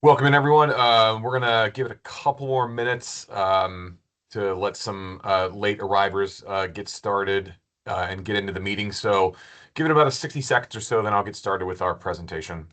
Welcome in, everyone. We're gonna give it a couple more minutes to let some late arrivers get started and get into the meeting. So give it about a 60 seconds or so, then I'll get started with our presentation.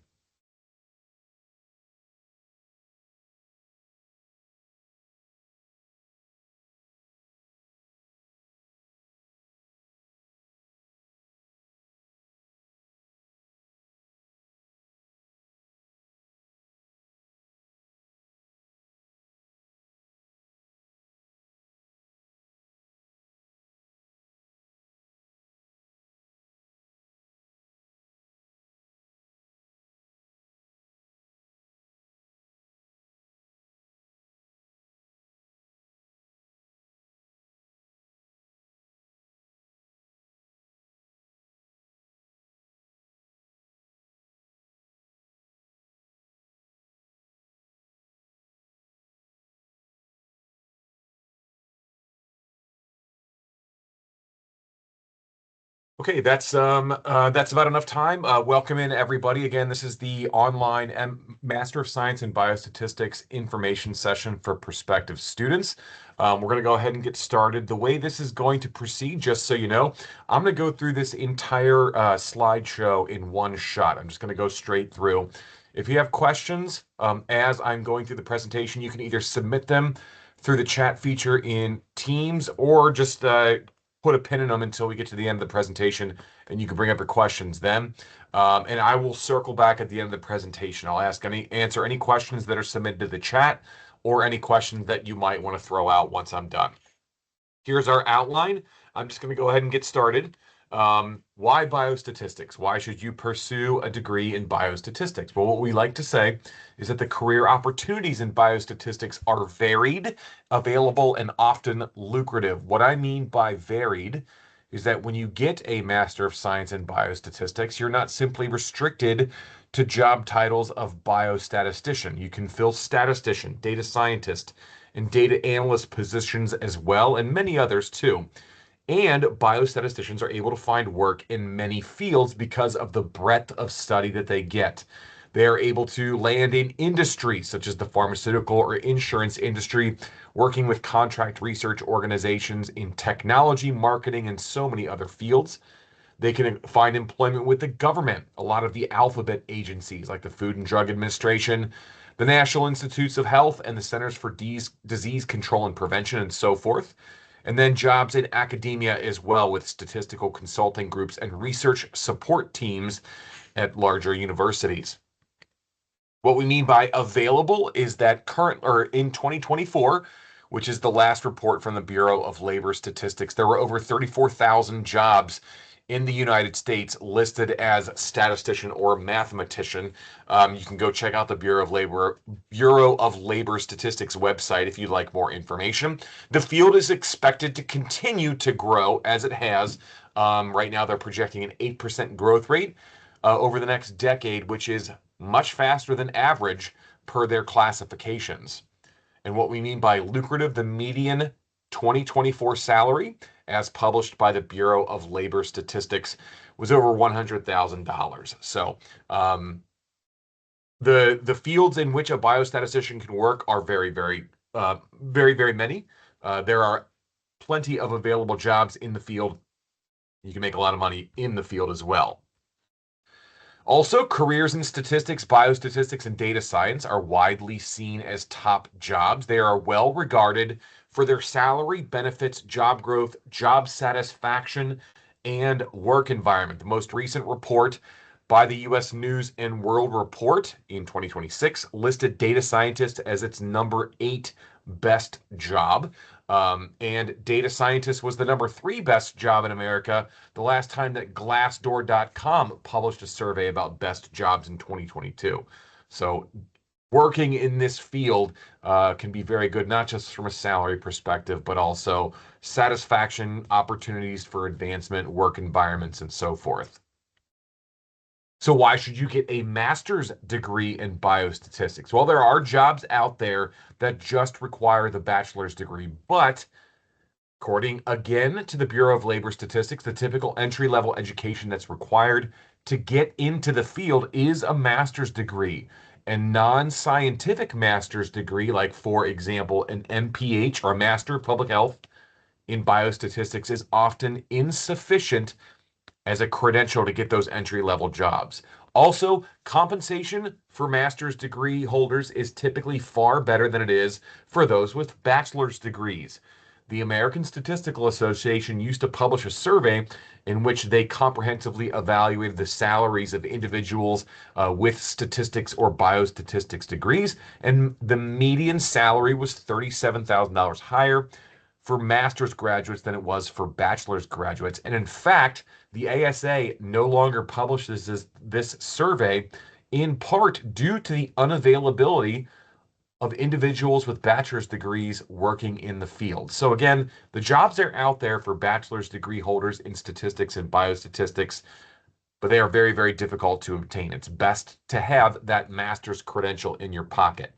Okay, that's about enough time. Welcome in, everybody. Again, this is the online Master of Science in Biostatistics information session for prospective students. We're going to go ahead and get started. The way this is going to proceed, just so you know, I'm going to go through this entire slideshow in one shot. I'm just going to go straight through. If you have questions as I'm going through the presentation, you can either submit them through the chat feature in Teams or just put a pin in them until we get to the end of the presentation, and you can bring up your questions then. And I will circle back at the end of the presentation. I'll answer any questions that are submitted to the chat or any questions that you might want to throw out once I'm done. Here's our outline. I'm just going to go ahead and get started. Why biostatistics? Why should you pursue a degree in biostatistics? Well, what we like to say is that the career opportunities in biostatistics are varied, available, and often lucrative. What I mean by varied is that when you get a Master of Science in Biostatistics, you're not simply restricted to job titles of biostatistician. You can fill statistician, data scientist, and data analyst positions as well, and many others too. And biostatisticians are able to find work in many fields because of the breadth of study that they get. They are able to land in industries such as the pharmaceutical or insurance industry, working with contract research organizations in technology, marketing, and so many other fields. They can find employment with the government, a lot of the alphabet agencies like the Food and Drug Administration, the National Institutes of Health, and the Centers for Disease Control and Prevention, and so forth. And then jobs in academia as well, with statistical consulting groups and research support teams at larger universities. What we mean by available is that in 2024, which is the last report from the Bureau of Labor Statistics, there were over 34,000 jobs in the United States listed as statistician or mathematician. You can go check out the Bureau of Labor Statistics website if you'd like more information. The field is expected to continue to grow as it has. Right now, they're projecting an 8% growth rate over the next decade, which is much faster than average per their classifications. And what we mean by lucrative, the median 2024 salary, as published by the Bureau of Labor Statistics, was over $100,000. So the fields in which a biostatistician can work are very many. There are plenty of available jobs in the field. You can make a lot of money in the field as well. Also, careers in statistics, biostatistics, and data science are widely seen as top jobs. They are well regarded for their salary, benefits, job growth, job satisfaction, and work environment. The most recent report by the U.S. News and World Report in 2026 listed data scientist as its number 8 best job. And data scientist was the number 3 best job in America the last time that Glassdoor.com published a survey about best jobs in 2022. So working in this field can be very good, not just from a salary perspective, but also satisfaction, opportunities for advancement, work environments, and so forth. So why should you get a master's degree in biostatistics? Well, there are jobs out there that just require the bachelor's degree, but according again to the Bureau of Labor Statistics, the typical entry-level education that's required to get into the field is a master's degree. And non-scientific master's degree, like for example, an MPH or a Master of Public Health in Biostatistics, is often insufficient as a credential to get those entry-level jobs. Also, compensation for master's degree holders is typically far better than it is for those with bachelor's degrees. The American Statistical Association used to publish a survey in which they comprehensively evaluated the salaries of individuals with statistics or biostatistics degrees, and the median salary was $37,000 higher for master's graduates than it was for bachelor's graduates. And in fact, the ASA no longer publishes this survey in part due to the unavailability of individuals with bachelor's degrees working in the field. So again, the jobs are out there for bachelor's degree holders in statistics and biostatistics, but they are very, very difficult to obtain. It's best to have that master's credential in your pocket.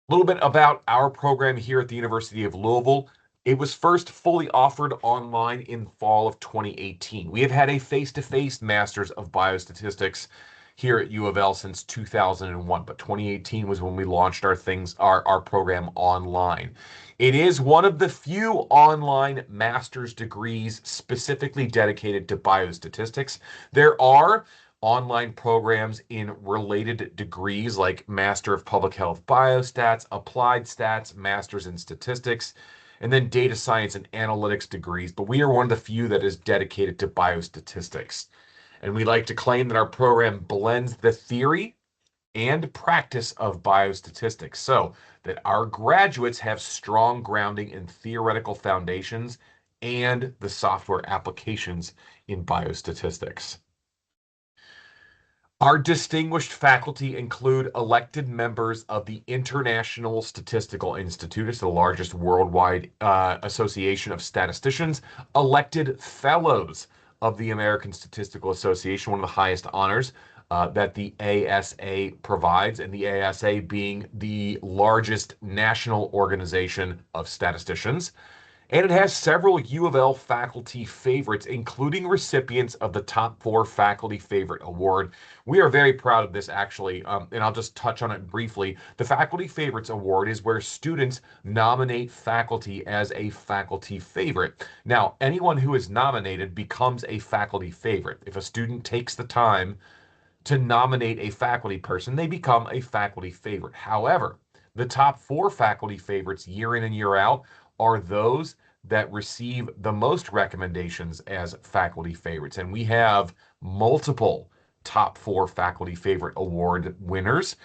A little bit about our program here at the University of Louisville. It was first fully offered online in fall of 2018. We have had a face-to-face Masters of Biostatistics here at U of L since 2001, but 2018 was when we launched our program online. It is one of the few online master's degrees specifically dedicated to biostatistics. There are online programs in related degrees like Master of Public Health Biostats, Applied Stats, Masters in Statistics, and then Data Science and Analytics degrees, but we are one of the few that is dedicated to biostatistics. And we like to claim that our program blends the theory and practice of biostatistics so that our graduates have strong grounding in theoretical foundations and the software applications in biostatistics. Our distinguished faculty include elected members of the International Statistical Institute. It's the largest worldwide association of statisticians, elected fellows of the American Statistical Association, one of the highest honors that the ASA provides, and the ASA being the largest national organization of statisticians. And it has several U of L faculty favorites, including recipients of the Top 4 Faculty Favorite Award. We are very proud of this, actually, and I'll just touch on it briefly. The Faculty Favorites Award is where students nominate faculty as a faculty favorite. Now, anyone who is nominated becomes a faculty favorite. If a student takes the time to nominate a faculty person, they become a faculty favorite. However, the top 4 faculty favorites year in and year out are those that receive the most recommendations as faculty favorites. And we have multiple top 4 faculty favorite award winners,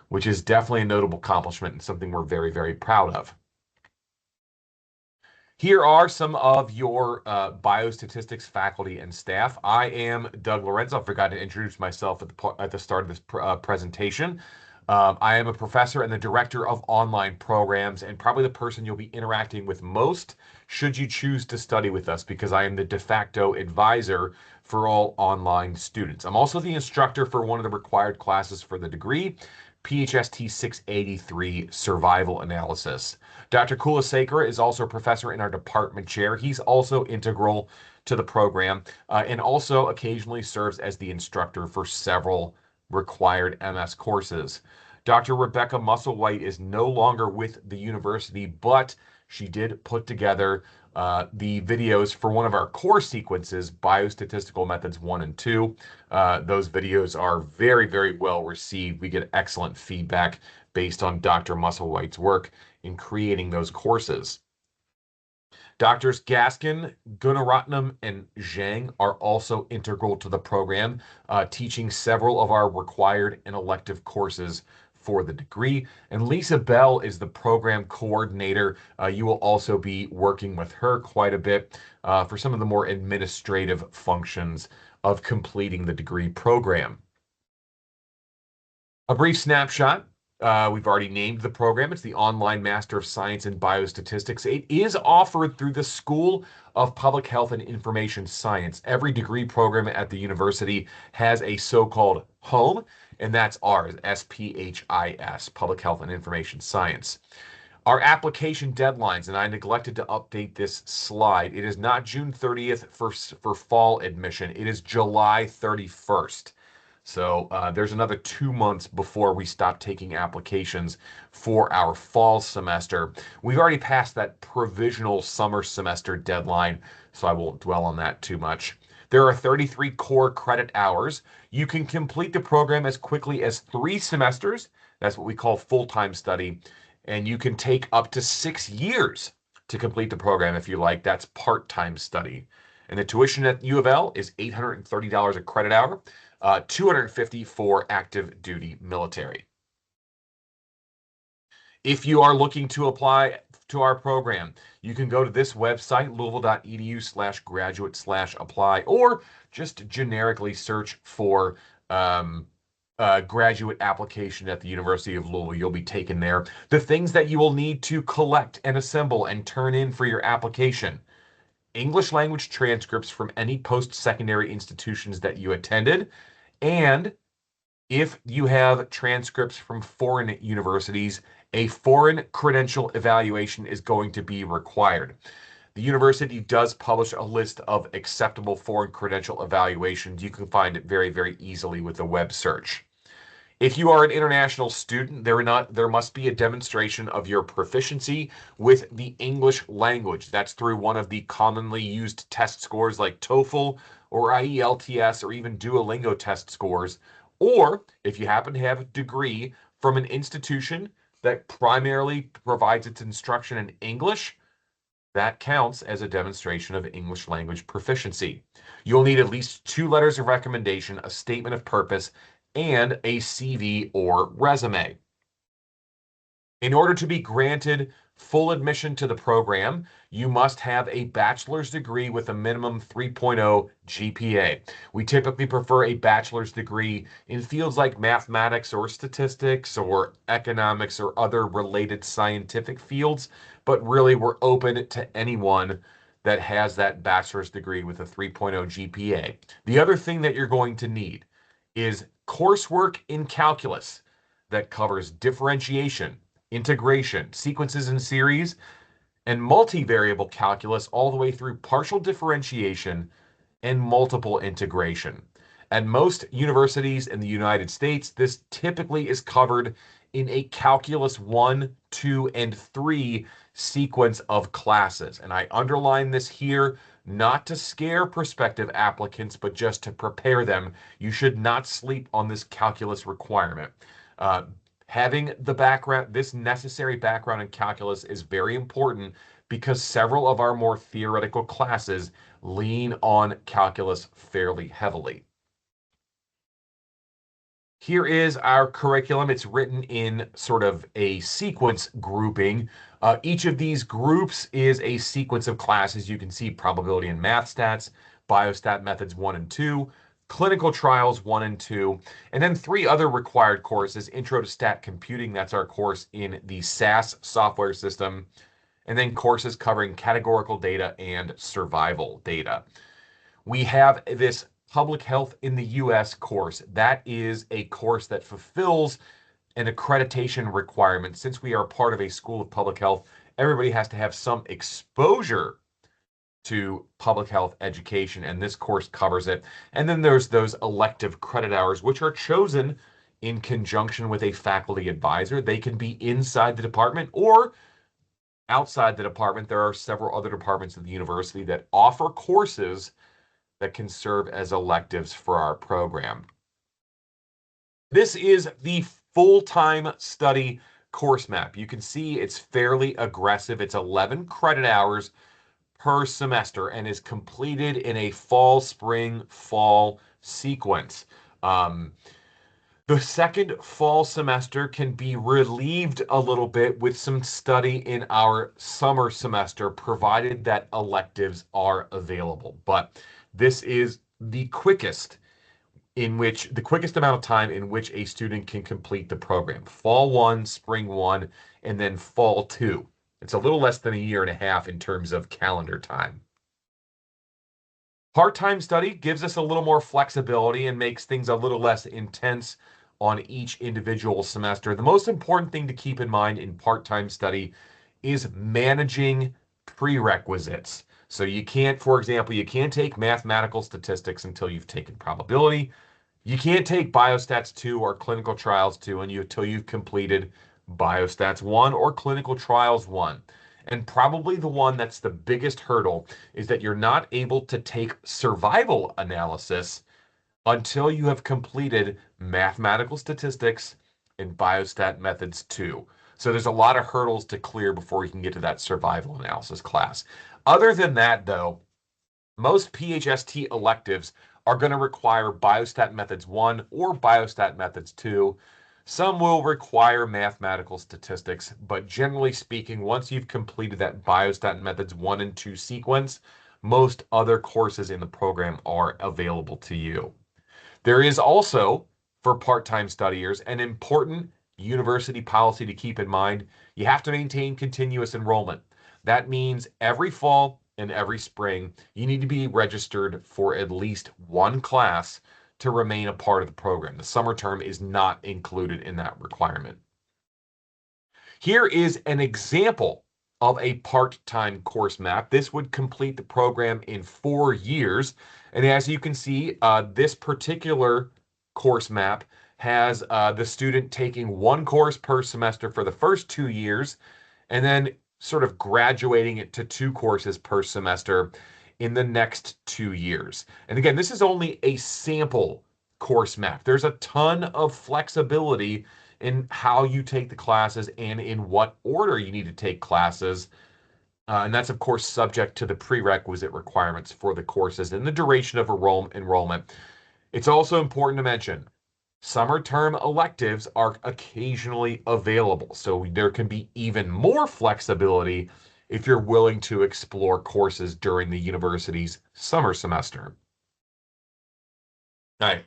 which is definitely a notable accomplishment and something we're very, very proud of. Here are some of your biostatistics faculty and staff. I am Doug Lorenzo. I forgot to introduce myself at the start of this presentation. I am a professor and the director of online programs, and probably the person you'll be interacting with most should you choose to study with us, because I am the de facto advisor for all online students. I'm also the instructor for one of the required classes for the degree, PHST 683 Survival Analysis. Dr. Kulasekara is also a professor in our department chair. He's also integral to the program and also occasionally serves as the instructor for several required MS courses. Dr. Rebecca Musselwhite is no longer with the university, but she did put together the videos for one of our core sequences, Biostatistical Methods 1 and 2. Those videos are very, very well received. We get excellent feedback based on Dr. Musselwhite's work in creating those courses. Doctors Gaskin, Gunaratnam, and Zhang are also integral to the program, teaching several of our required and elective courses for the degree. And Lisa Bell is the program coordinator. You will also be working with her quite a bit for some of the more administrative functions of completing the degree program. A brief snapshot. We've already named the program. It's the Online Master of Science in Biostatistics. It is offered through the School of Public Health and Information Science. Every degree program at the university has a so-called home, and that's ours, SPHIS, Public Health and Information Science. Our application deadlines, and I neglected to update this slide. It is not June 30th for fall admission. It is July 31st. So there's another 2 months before we stop taking applications for our fall semester. We've already passed that provisional summer semester deadline, so I won't dwell on that too much. There are 33 core credit hours. You can complete the program as quickly as 3 semesters. That's what we call full-time study. And you can take up to 6 years to complete the program if you like. That's part-time study. And the tuition at U of L is $830 a credit hour, $250 for active duty military. If you are looking to apply to our program, you can go to this website, louisville.edu/graduate/apply, or just generically search for graduate application at the University of Louisville. You'll be taken there. The things that you will need to collect and assemble and turn in for your application: English language transcripts from any post-secondary institutions that you attended, and if you have transcripts from foreign universities, a foreign credential evaluation is going to be required. The university does publish a list of acceptable foreign credential evaluations. You can find it very, very easily with a web search. If you are an international student, there must be a demonstration of your proficiency with the English language. That's through one of the commonly used test scores like TOEFL or IELTS or even Duolingo test scores. Or if you happen to have a degree from an institution that primarily provides its instruction in English, that counts as a demonstration of English language proficiency. You'll need at least 2 letters of recommendation, a statement of purpose, and a CV or resume. In order to be granted full admission to the program, you must have a bachelor's degree with a minimum 3.0 GPA. We typically prefer a bachelor's degree in fields like mathematics or statistics or economics or other related scientific fields, but really we're open to anyone that has that bachelor's degree with a 3.0 GPA. The other thing that you're going to need is coursework in calculus that covers differentiation, integration, sequences and series, and multivariable calculus all the way through partial differentiation and multiple integration. At most universities in the United States, this typically is covered in a Calculus 1, 2, and 3 sequence of classes. And I underline this here not to scare prospective applicants, but just to prepare them. You should not sleep on this calculus requirement. Having the background, this necessary background in calculus is very important because several of our more theoretical classes lean on calculus fairly heavily. Here is our curriculum. It's written in sort of a sequence grouping. Each of these groups is a sequence of classes. You can see probability and math stats, biostat methods 1 and 2, clinical trials 1 and 2, and then 3 other required courses: Intro to Stat Computing, that's our course in the SAS software system, and then courses covering categorical data and survival data. We have this Public Health in the U.S. course. That is a course that fulfills an accreditation requirement. Since we are part of a school of public health, everybody has to have some exposure to public health education, and this course covers it. And then there's those elective credit hours, which are chosen in conjunction with a faculty advisor. They can be inside the department or outside the department. There are several other departments at the university that offer courses that can serve as electives for our program. This is the full-time study course map. You can see it's fairly aggressive. It's 11 credit hours per semester and is completed in a fall, spring, fall sequence. The second fall semester can be relieved a little bit with some study in our summer semester, provided that electives are available. But this is the quickest amount of time in which a student can complete the program. Fall 1, spring 1, and then fall 2. It's a little less than a year and a half in terms of calendar time. Part-time study gives us a little more flexibility and makes things a little less intense on each individual semester. The most important thing to keep in mind in part-time study is managing prerequisites. So you can't, for example, you can't take mathematical statistics until you've taken probability. You can't take Biostats 2 or Clinical Trials 2 until you've completed Biostats 1 or Clinical Trials 1. And probably the one that's the biggest hurdle is that you're not able to take survival analysis until you have completed mathematical statistics and biostat methods 2. So there's a lot of hurdles to clear before you can get to that survival analysis class. Other than that, though, most PHST electives are going to require Biostat Methods 1 or Biostat Methods 2. Some will require mathematical statistics, but generally speaking, once you've completed that Biostat Methods 1 and 2 sequence, most other courses in the program are available to you. There is also, for part-time studiers, an important university policy to keep in mind. You have to maintain continuous enrollment. That means every fall and every spring, you need to be registered for at least one class to remain a part of the program. The summer term is not included in that requirement. Here is an example of a part-time course map. This would complete the program in 4 years. And as you can see, this particular course map has the student taking one course per semester for the first 2 years, and then sort of graduating it to 2 courses per semester in the next 2 years. And again, this is only a sample course map. There's a ton of flexibility in how you take the classes and in what order you need to take classes. And that's, of course, subject to the prerequisite requirements for the courses and the duration of enrollment. It's also important to mention summer term electives are occasionally available, so there can be even more flexibility if you're willing to explore courses during the university's summer semester. All right.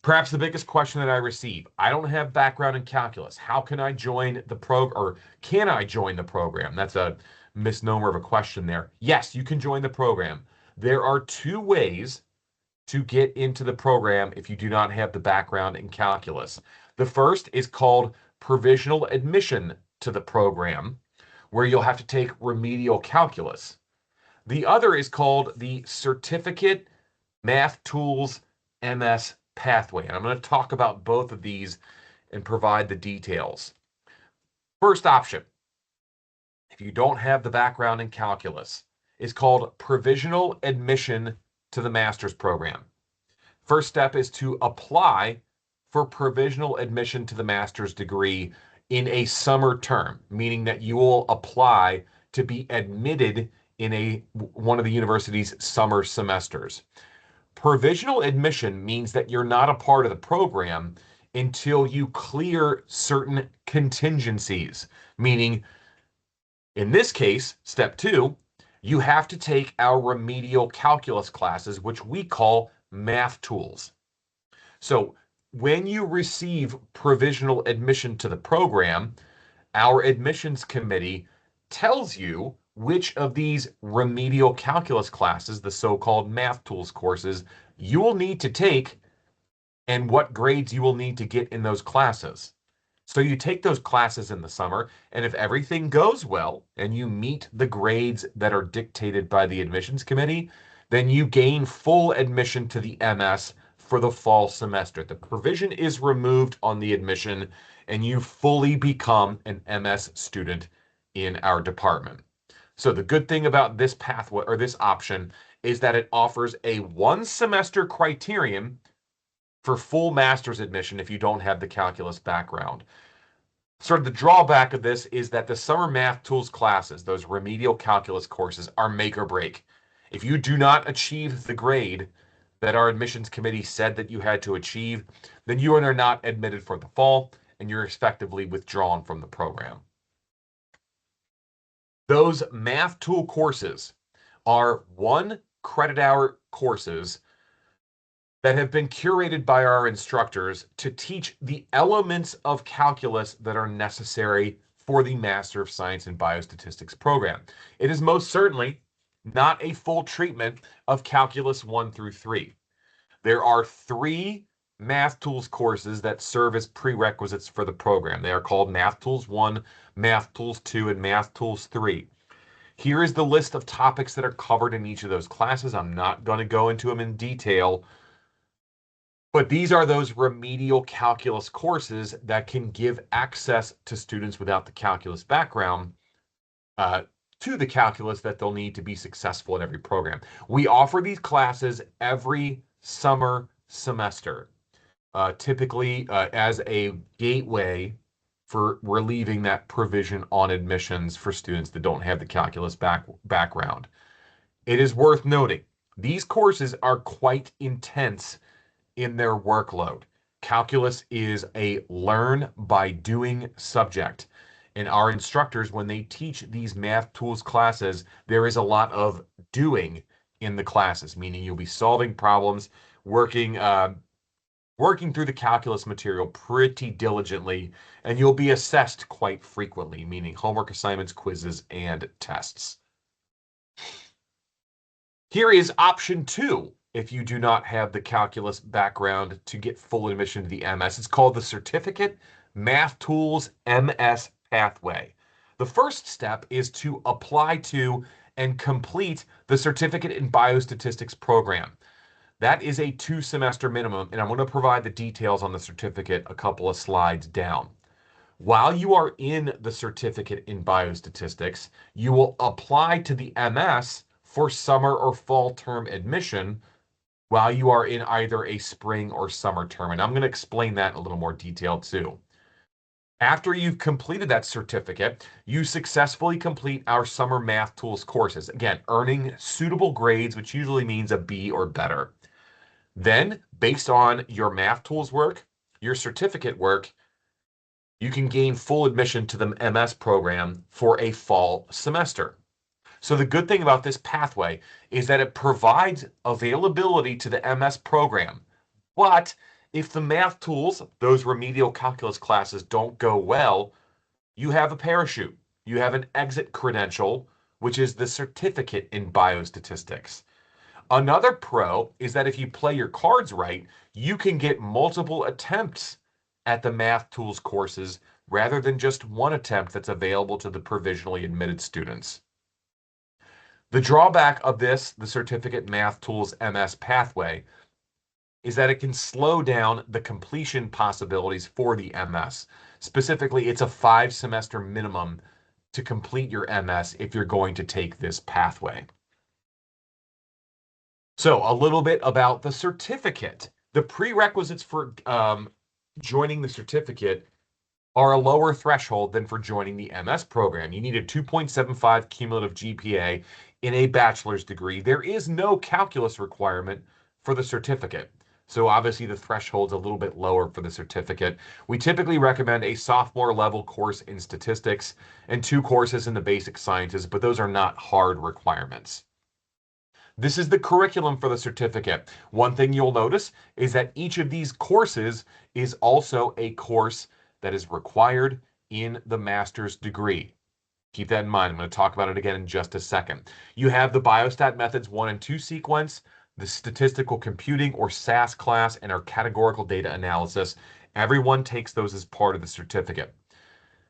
Perhaps the biggest question that I receive, I don't have background in calculus. How can I join the or can I join the program? That's a misnomer of a question there. Yes, you can join the program. There are 2 ways to get into the program if you do not have the background in calculus. The first is called provisional admission to the program, where you'll have to take remedial calculus. The other is called the Certificate Math Tools MS pathway. And I'm going to talk about both of these and provide the details. First option, if you don't have the background in calculus, is called provisional admission to the master's program. First step is to apply for provisional admission to the master's degree in a summer term, meaning that you will apply to be admitted in one of the university's summer semesters. Provisional admission means that you're not a part of the program until you clear certain contingencies, meaning in this case, step 2, you have to take our remedial calculus classes, which we call math tools. So when you receive provisional admission to the program, our admissions committee tells you which of these remedial calculus classes, the so-called math tools courses, you will need to take and what grades you will need to get in those classes. So you take those classes in the summer, and if everything goes well and you meet the grades that are dictated by the admissions committee, then you gain full admission to the MS for the fall semester. The provision is removed on the admission, and you fully become an MS student in our department. So the good thing about this pathway or this option is that it offers a 1-semester criterion for full master's admission if you don't have the calculus background. Sort of the drawback of this is that the summer math tools classes, those remedial calculus courses, are make or break. If you do not achieve the grade that our admissions committee said that you had to achieve, then you are not admitted for the fall and you're effectively withdrawn from the program. Those math tool courses are 1 credit hour courses that have been curated by our instructors to teach the elements of calculus that are necessary for the Master of Science in Biostatistics program. It is most certainly not a full treatment of Calculus 1 through 3. There are 3 Math Tools courses that serve as prerequisites for the program. They are called Math Tools 1, Math Tools 2, and Math Tools 3. Here is the list of topics that are covered in each of those classes. I'm not going to go into them in detail, But these are those remedial calculus courses that can give access to students without the calculus background to the calculus that they'll need to be successful in every program. We offer these classes every summer semester, typically as a gateway for relieving that provision on admissions for students that don't have the calculus background. It is worth noting, these courses are quite intense in their workload. Calculus is a learn by doing subject. And our instructors, when they teach these math tools classes, there is a lot of doing in the classes, meaning you'll be solving problems, working through the calculus material pretty diligently, and you'll be assessed quite frequently, meaning homework assignments, quizzes, and tests. Here is option 2 if you do not have the calculus background to get full admission to the MS. It's called the Certificate Math Tools MS Pathway. The first step is to apply to and complete the Certificate in Biostatistics program. That is a 2-semester minimum, and I'm going to provide the details on the certificate a couple of slides down. While you are in the Certificate in Biostatistics, you will apply to the MS for summer or fall term admission while you are in either a spring or summer term. And I'm going to explain that in a little more detail too. After you've completed that certificate, you successfully complete our summer math tools courses. Again, earning suitable grades, which usually means a B or better. Then, based on your math tools work, your certificate work, you can gain full admission to the MS program for a fall semester. So the good thing about this pathway is that it provides availability to the MS program. But if the math tools, those remedial calculus classes, don't go well, you have a parachute. You have an exit credential, which is the Certificate in Biostatistics. Another pro is that if you play your cards right, you can get multiple attempts at the math tools courses rather than just one attempt that's available to the provisionally admitted students. The drawback of this, the Certificate Math Tools MS pathway, is that it can slow down the completion possibilities for the MS. Specifically, it's a 5-semester minimum to complete your MS if you're going to take this pathway. So a little bit about the certificate. The prerequisites for joining the certificate are a lower threshold than for joining the MS program. You need a 2.75 cumulative GPA in a bachelor's degree. There is no calculus requirement for the certificate. So obviously the threshold's a little bit lower for the certificate. We typically recommend a sophomore level course in statistics and 2 courses in the basic sciences, but those are not hard requirements. This is the curriculum for the certificate. One thing you'll notice is that each of these courses is also a course that is required in the master's degree. Keep that in mind. I'm going to talk about it again in just a second. You have the Biostat Methods 1 and 2 sequence, the Statistical Computing or SAS class, and our Categorical Data Analysis. Everyone takes those as part of the certificate.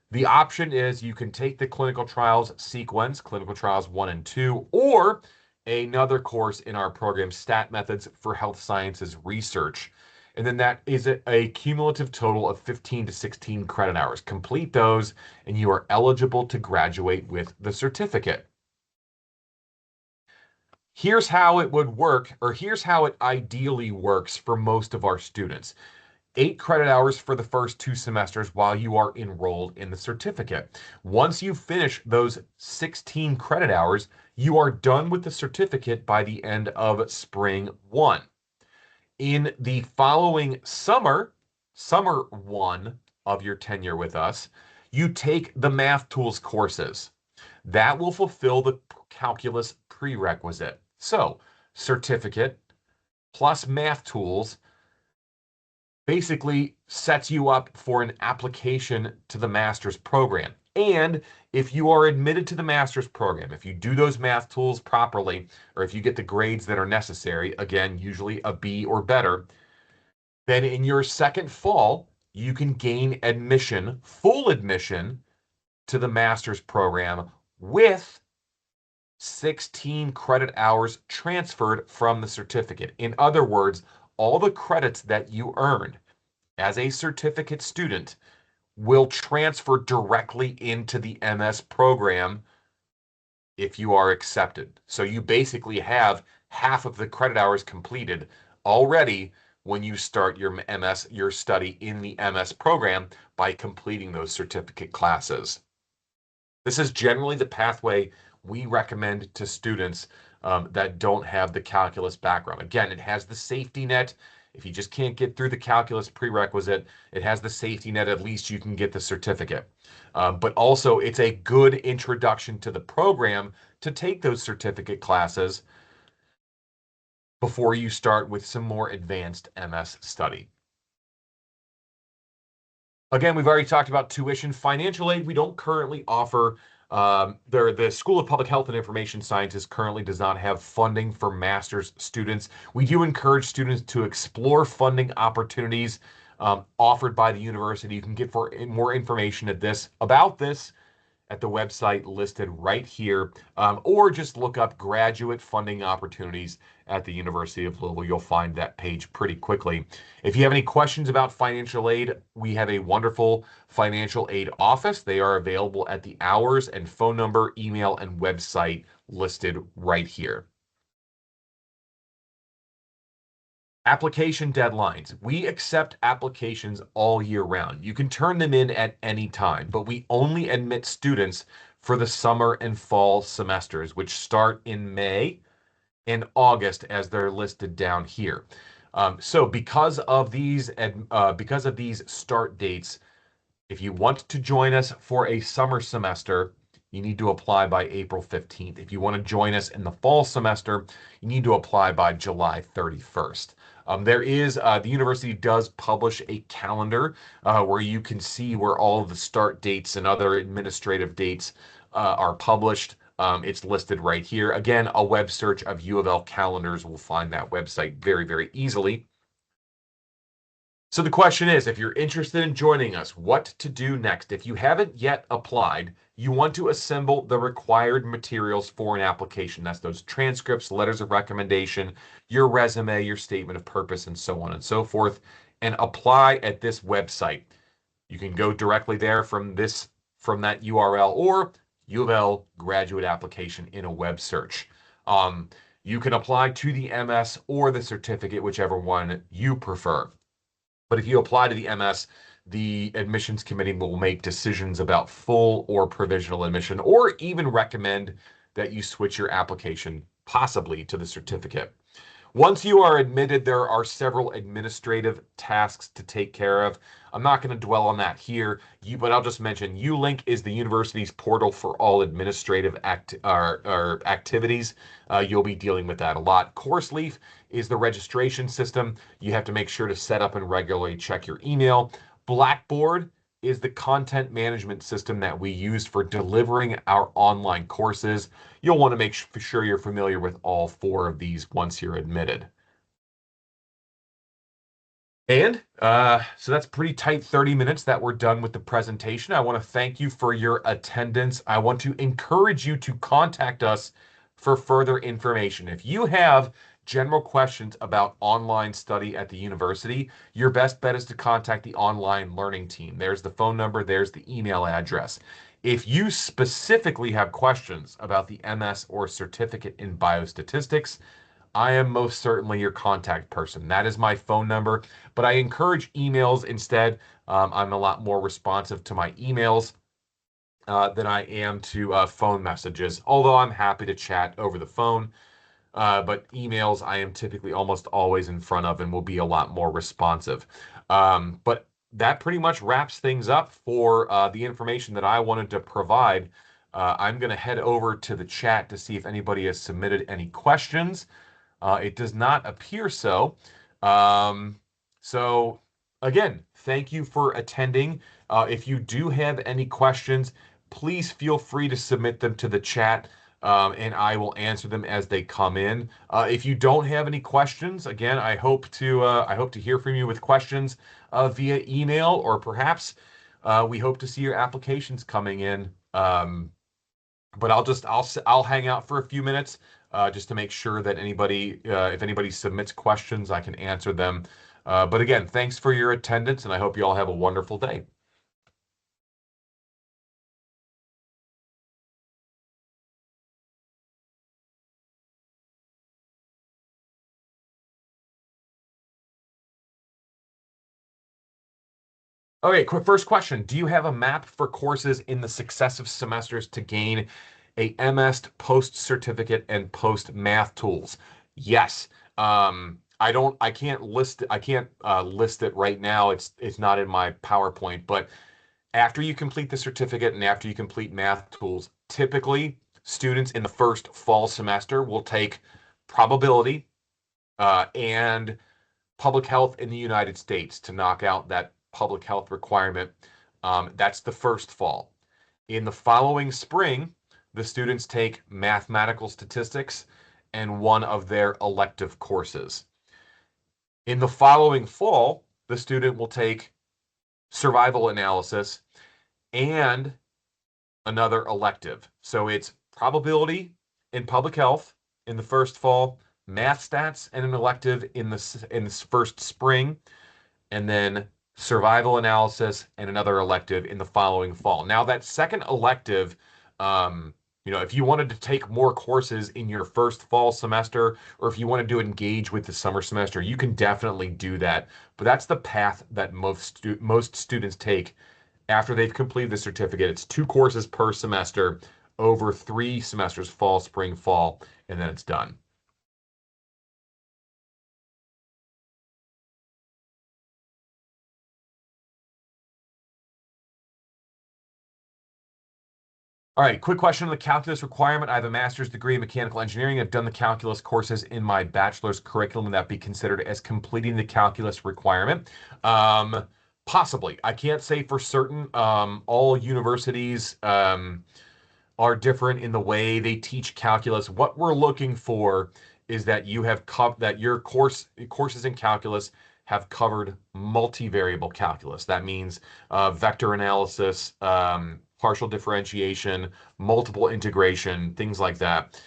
The option is you can take the Clinical Trials sequence, Clinical Trials 1 and 2, or another course in our program, Stat Methods for Health Sciences Research. And then that is a cumulative total of 15 to 16 credit hours. Complete those, and you are eligible to graduate with the certificate. Here's how it would work, or here's how it ideally works for most of our students. 8 credit hours for the first 2 semesters while you are enrolled in the certificate. Once you finish those 16 credit hours, you are done with the certificate by the end of spring 1. In the following summer 1 of your tenure with us, you take the math tools courses. That will fulfill the calculus prerequisite. So, certificate plus math tools basically sets you up for an application to the master's program. And if you are admitted to the master's program, if you do those math tools properly, or if you get the grades that are necessary, again, usually a B or better, then in your second fall, you can gain admission, full admission to the master's program with 16 credit hours transferred from the certificate. In other words, all the credits that you earned as a certificate student will transfer directly into the MS program if you are accepted. So you basically have half of the credit hours completed already when you start your study in the MS program by completing those certificate classes. This is generally the pathway we recommend to students that don't have the calculus background. Again, it has the safety net. If you just can't get through the calculus prerequisite, it has the safety net. At least you can get the certificate. But also, it's a good introduction to the program to take those certificate classes before you start with some more advanced MS study. Again, we've already talked about tuition. Financial aid, we don't currently offer. The School of Public Health and Information Sciences currently does not have funding for master's students. We do encourage students to explore funding opportunities offered by the university. You can get more information about this at the website listed right here, or just look up graduate funding opportunities at the University of Louisville. You'll find that page pretty quickly. If you have any questions about financial aid, we have a wonderful financial aid office. They are available at the hours and phone number, email, and website listed right here. Application deadlines. We accept applications all year round. You can turn them in at any time, but we only admit students for the summer and fall semesters, which start in May and August as they're listed down here. So because of these start dates, if you want to join us for a summer semester, you need to apply by April 15th. If you want to join us in the fall semester, you need to apply by July 31st. The university does publish a calendar where you can see where all of the start dates and other administrative dates are published. It's listed right here. Again, a web search of U of L calendars will find that website very, very easily. So the question is, if you're interested in joining us, what to do next? If you haven't yet applied, you want to assemble the required materials for an application. That's those transcripts, letters of recommendation, your resume, your statement of purpose, and so on and so forth, and apply at this website. You can go directly there from that URL, or U of L graduate application in a web search. You can apply to the MS or the certificate, whichever one you prefer. But if you apply to the MS, the admissions committee will make decisions about full or provisional admission, or even recommend that you switch your application possibly to the certificate. Once you are admitted, there are several administrative tasks to take care of. I'm not going to dwell on that here, but I'll just mention ULink is the university's portal for all administrative activities. You'll be dealing with that a lot. CourseLeaf is the registration system. You have to make sure to set up and regularly check your email. Blackboard is the content management system that we use for delivering our online courses. You'll want to make sure you're familiar with all four of these once you're admitted. And so that's pretty tight 30 minutes that we're done with the presentation. I want to thank you for your attendance. I want to encourage you to contact us for further information. If you have general questions about online study at the university, your best bet is to contact the online learning team. There's the phone number, there's the email address. If you specifically have questions about the MS or certificate in biostatistics, I am most certainly your contact person. That is my phone number, but I encourage emails instead. I'm a lot more responsive to my emails than I am to phone messages, although I'm happy to chat over the phone. But emails I am typically almost always in front of and will be a lot more responsive. But that pretty much wraps things up for the information that I wanted to provide. I'm going to head over to the chat to see if anybody has submitted any questions. It does not appear so. So again, thank you for attending. If you do have any questions, please feel free to submit them to the chat. And I will answer them as they come in. If you don't have any questions, again, I hope to hear from you with questions via email, or perhaps we hope to see your applications coming in. But I'll hang out for a few minutes just to make sure that if anybody submits questions, I can answer them. But again, thanks for your attendance, and I hope you all have a wonderful day. Okay, first question. Do you have a map for courses in the successive semesters to gain a MS post-certificate and post-math tools? Yes. I can't list it right now. It's not in my PowerPoint, but after you complete the certificate and after you complete math tools, typically students in the first fall semester will take probability and public health in the United States to knock out that public health requirement. That's the first fall. In the following spring, the students take mathematical statistics and one of their elective courses. In the following fall, the student will take survival analysis and another elective. So it's probability in public health in the first fall, math stats and an elective in this first spring, and then survival analysis and another elective in the following fall. Now that second elective, if you wanted to take more courses in your first fall semester, or if you wanted to engage with the summer semester, you can definitely do that. But that's the path that most students take after they've completed the certificate. It's 2 courses per semester over 3 semesters, fall, spring, fall, and then it's done. All right, quick question on the calculus requirement. I have a master's degree in mechanical engineering. I've done the calculus courses in my bachelor's curriculum. Would that be considered as completing the calculus requirement? Possibly. I can't say for certain. All universities are different in the way they teach calculus. What we're looking for is that your courses in calculus have covered multivariable calculus. That means vector analysis, partial differentiation, multiple integration, things like that.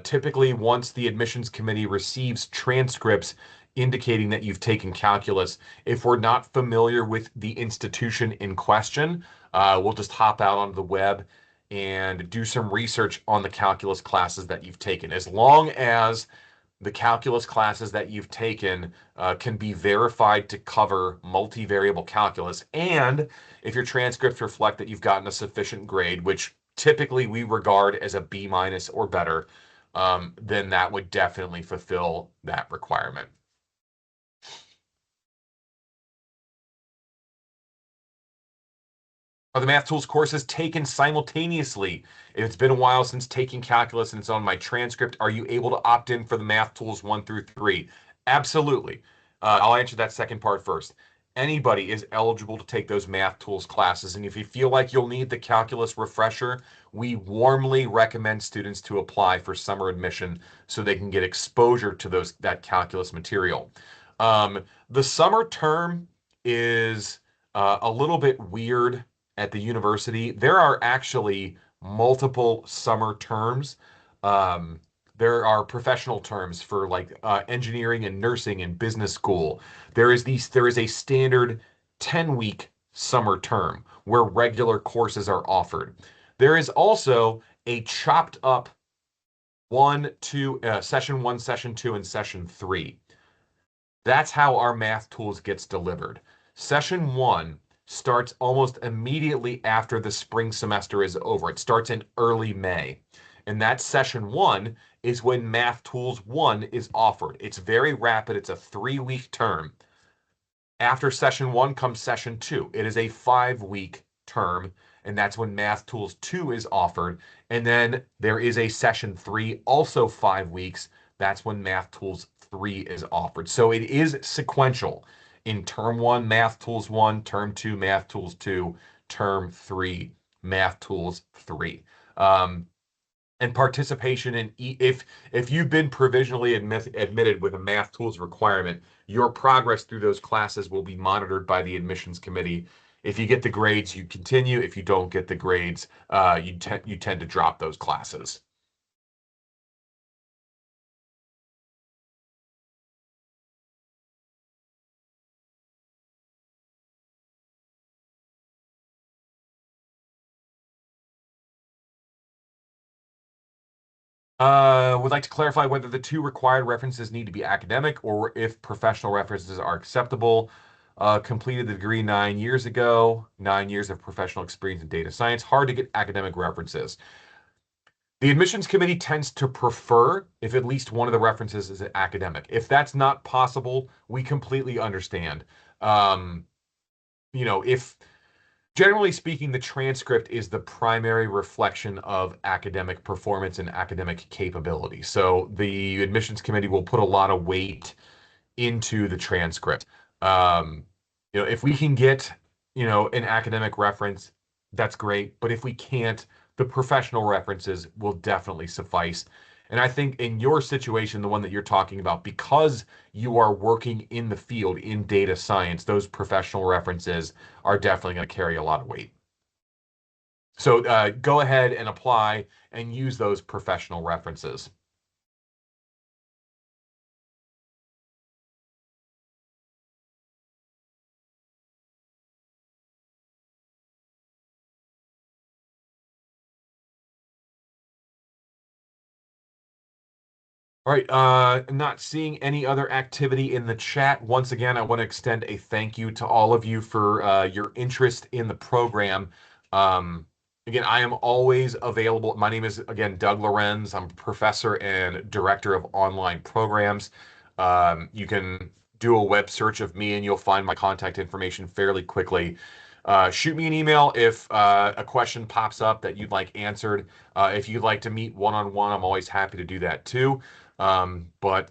Typically, once the admissions committee receives transcripts indicating that you've taken calculus, if we're not familiar with the institution in question, we'll just hop out onto the web and do some research on the calculus classes that you've taken. As long as the calculus classes that you've taken can be verified to cover multivariable calculus, and if your transcripts reflect that you've gotten a sufficient grade, which typically we regard as a B- or better, then that would definitely fulfill that requirement. Are the math tools courses taken simultaneously? If it's been a while since taking calculus and it's on my transcript, are you able to opt in for the math tools 1 through 3? Absolutely. I'll answer that second part first. Anybody is eligible to take those math tools classes, and if you feel like you'll need the calculus refresher, we warmly recommend students to apply for summer admission so they can get exposure to that calculus material. The summer term is a little bit weird at the university. There are actually multiple summer terms. There are professional terms for like engineering and nursing and business school. There is a standard 10-week summer term where regular courses are offered. There is also a chopped up session 1, session 2, and session 3. That's how our math tools gets delivered. Session 1 starts almost immediately after the spring semester is over. It starts in early May. And that session 1 is when Math Tools 1 is offered. It's very rapid. It's a 3-week term. After session 1 comes session 2. It is a 5-week term, and that's when Math Tools 2 is offered. And then there is a session 3, also 5 weeks. That's when Math Tools 3 is offered. So it is sequential. In term 1, Math Tools 1, term 2, Math Tools 2, term 3, Math Tools 3. And participation in if you've been provisionally admitted with a math tools requirement, your progress through those classes will be monitored by the admissions committee. If you get the grades, you continue. If you don't get the grades, you tend to drop those classes. Would like to clarify whether the two required references need to be academic or if professional references are acceptable. Completed the degree 9 years ago, 9 years of professional experience in data science. Hard to get academic references. The admissions committee tends to prefer if at least one of the references is academic. If that's not possible, we completely understand. Um, if generally speaking, the transcript is the primary reflection of academic performance and academic capability. So the admissions committee will put a lot of weight into the transcript. Um, if we can get, an academic reference, that's great. But if we can't, the professional references will definitely suffice. And I think in your situation, the one that you're talking about, because you are working in the field in data science, those professional references are definitely going to carry a lot of weight. So go ahead and apply and use those professional references. All right, I'm not seeing any other activity in the chat. Once again, I want to extend a thank you to all of you for your interest in the program. Um, again, I am always available. My name is, again, Doug Lorenz. I'm a professor and director of online programs. You can do a web search of me and you'll find my contact information fairly quickly. Shoot me an email if a question pops up that you'd like answered. If you'd like to meet one-on-one, I'm always happy to do that too. But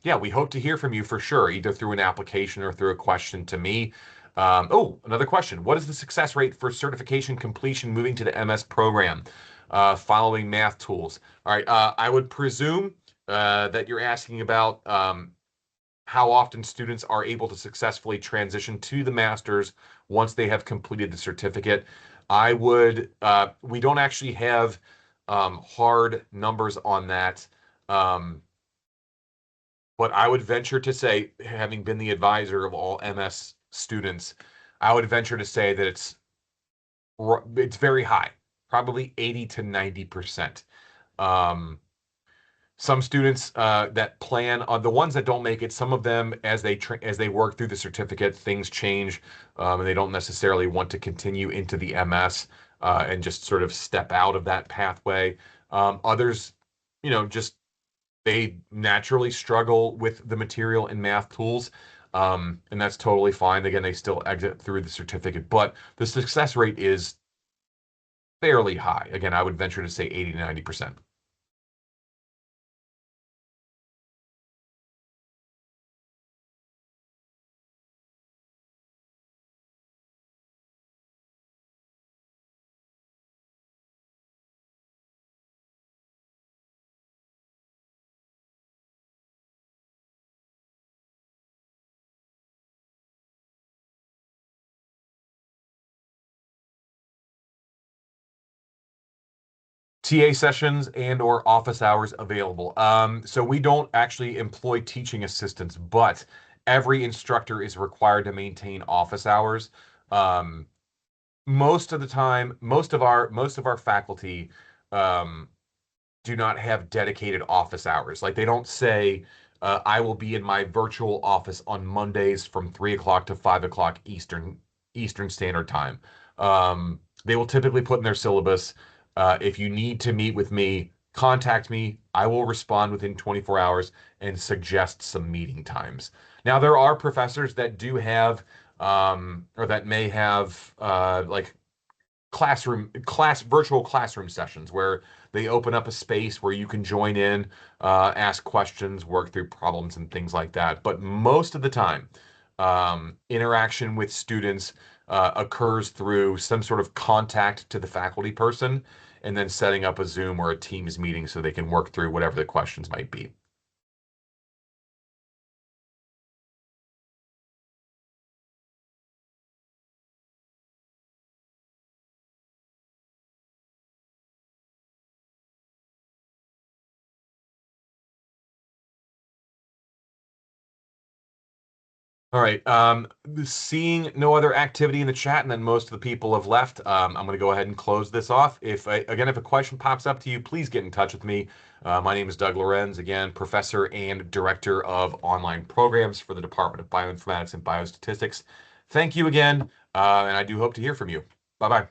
yeah, we hope to hear from you for sure, either through an application or through a question to me. Oh, another question. What is the success rate for certification completion moving to the MS program following math tools? All right, I would presume that you're asking about how often students are able to successfully transition to the master's once they have completed the certificate. We don't actually have hard numbers on that. Um, but I would venture to say, having been the advisor of all MS students, I would venture to say that it's very high, probably 80 to 90%. Um, some students that plan on the ones that don't make it, some of them as they work through the certificate, things change, and they don't necessarily want to continue into the MS and just sort of step out of that pathway. Others, just they naturally struggle with the material and math tools, and that's totally fine. Again, they still exit through the certificate, but the success rate is fairly high. Again, I would venture to say 80 to 90%. TA sessions and or office hours available. So we don't actually employ teaching assistants, but every instructor is required to maintain office hours. Um, most of the time, most of our faculty um, do not have dedicated office hours. Like they don't say, I will be in my virtual office on Mondays from 3 o'clock to 5 o'clock Eastern Standard Time. They will typically put in their syllabus, if you need to meet with me, contact me. I will respond within 24 hours and suggest some meeting times. Now, there are professors that do have, or that may have, like virtual classroom sessions where they open up a space where you can join in, ask questions, work through problems and things like that. But most of the time, interaction with students occurs through some sort of contact to the faculty person and then setting up a Zoom or a Teams meeting so they can work through whatever the questions might be. All right. Seeing no other activity in the chat, and then most of the people have left, I'm going to go ahead and close this off. If a question pops up to you, please get in touch with me. My name is Doug Lorenz, again, professor and director of online programs for the Department of Bioinformatics and Biostatistics. Thank you again, and I do hope to hear from you. Bye-bye.